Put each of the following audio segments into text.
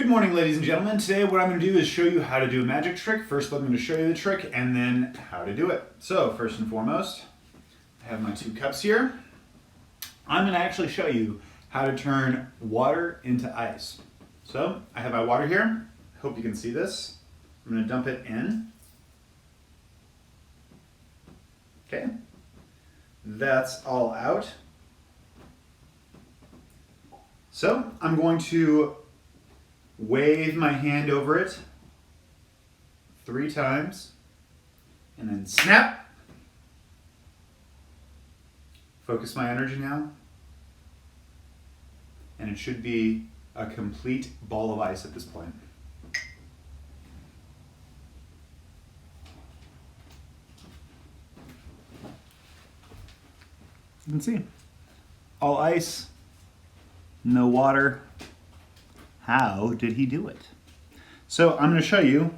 Good morning, ladies and gentlemen. Today what I'm going to do is show you how to do a magic trick. First I'm going to show you the trick and then how to do it. So first and foremost, I have my 2 cups here. I'm going to actually show you how to turn water into ice. So I have my water here. Hope you can see this. I'm going to dump it in. Okay. That's all out. So I'm going to wave my hand over it 3 times and then snap. Focus my energy now. And it should be a complete ball of ice at this point. You can see all ice, no water. How did he do it? So I'm going to show you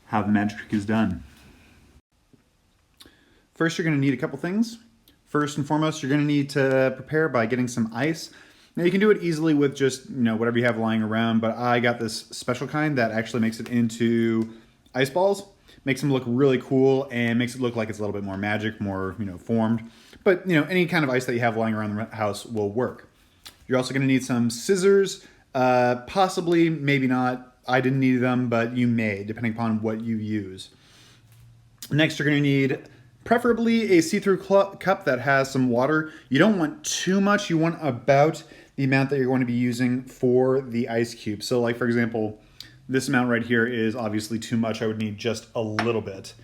how the magic trick is done. First, you're going to need a couple things. First and foremost, you're going to need to prepare by getting some ice. Now you can do it easily with just whatever you have lying around, but I got this special kind that actually makes it into ice balls. Makes them look really cool and makes it look like it's a little bit more magic, more formed. But any kind of ice that you have lying around the house will work. You're also going to need some scissors. Possibly, maybe not. I didn't need them, but you may, depending upon what you use. Next, you're going to need preferably a see-through cup that has some water. You don't want too much. You want about the amount that you're going to be using for the ice cube. So like, for example, this amount right here is obviously too much. I would need just a little bit.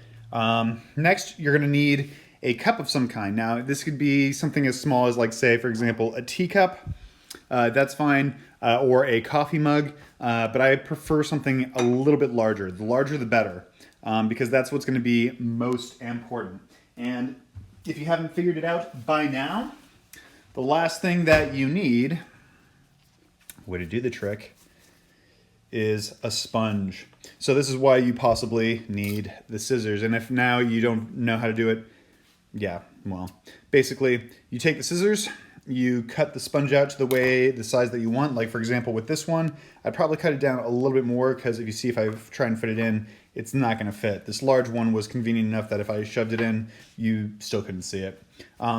Next, you're going to need a cup of some kind. Now, this could be something as small as, like, say, for example, a teacup. That's fine. Or a coffee mug, but I prefer something a little bit larger. The larger the better, because that's what's going to be most important. And if you haven't figured it out by now, the last thing that you need, way to do the trick, is a sponge. So this is why you possibly need the scissors. And if now you don't know how to do it, yeah, well, basically you take the scissors, you cut the sponge out to the size that you want. Like, for example, with this one, I'd probably cut it down a little bit more, because if you see, if I try and fit it in, it's not going to fit. This large one was convenient enough that if I shoved it in, you still couldn't see it.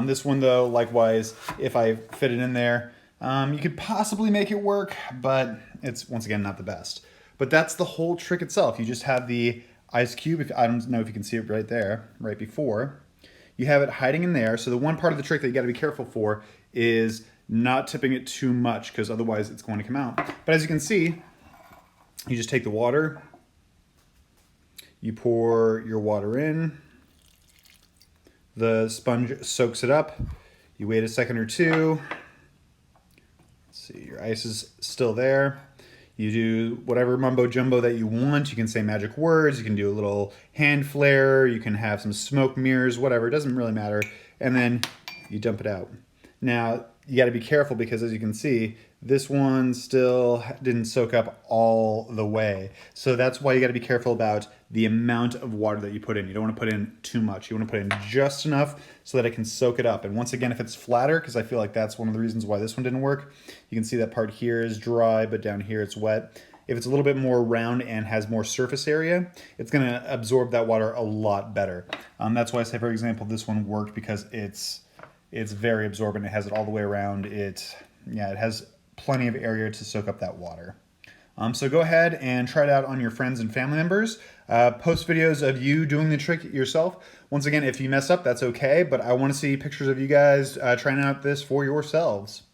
This one, though, likewise, if I fit it in there, you could possibly make it work, but it's, once again, not the best. But that's the whole trick itself. You just have the ice cube. I don't know if you can see it right there, right before. You have it hiding in there. So the one part of the trick that you got to be careful for is not tipping it too much, because otherwise it's going to come out. But as you can see, you just take the water, you pour your water in, the sponge soaks it up, you wait a second or two, let's see, your ice is still there. You do whatever mumbo jumbo that you want. You can say magic words, you can do a little hand flare, you can have some smoke mirrors, whatever, it doesn't really matter. And then you dump it out. Now, you got to be careful, because as you can see, this one still didn't soak up all the way. So that's why you got to be careful about the amount of water that you put in. You don't want to put in too much. You want to put in just enough so that it can soak it up. And once again, if it's flatter, because I feel like that's one of the reasons why this one didn't work, you can see that part here is dry, but down here it's wet. If it's a little bit more round and has more surface area, it's going to absorb that water a lot better. That's why I say, for example, this one worked, because it's very absorbent. It has it all the way around. It has plenty of area to soak up that water. So go ahead and try it out on your friends and family members. Post videos of you doing the trick yourself. Once again, if you mess up, that's okay, but I want to see pictures of you guys trying out this for yourselves.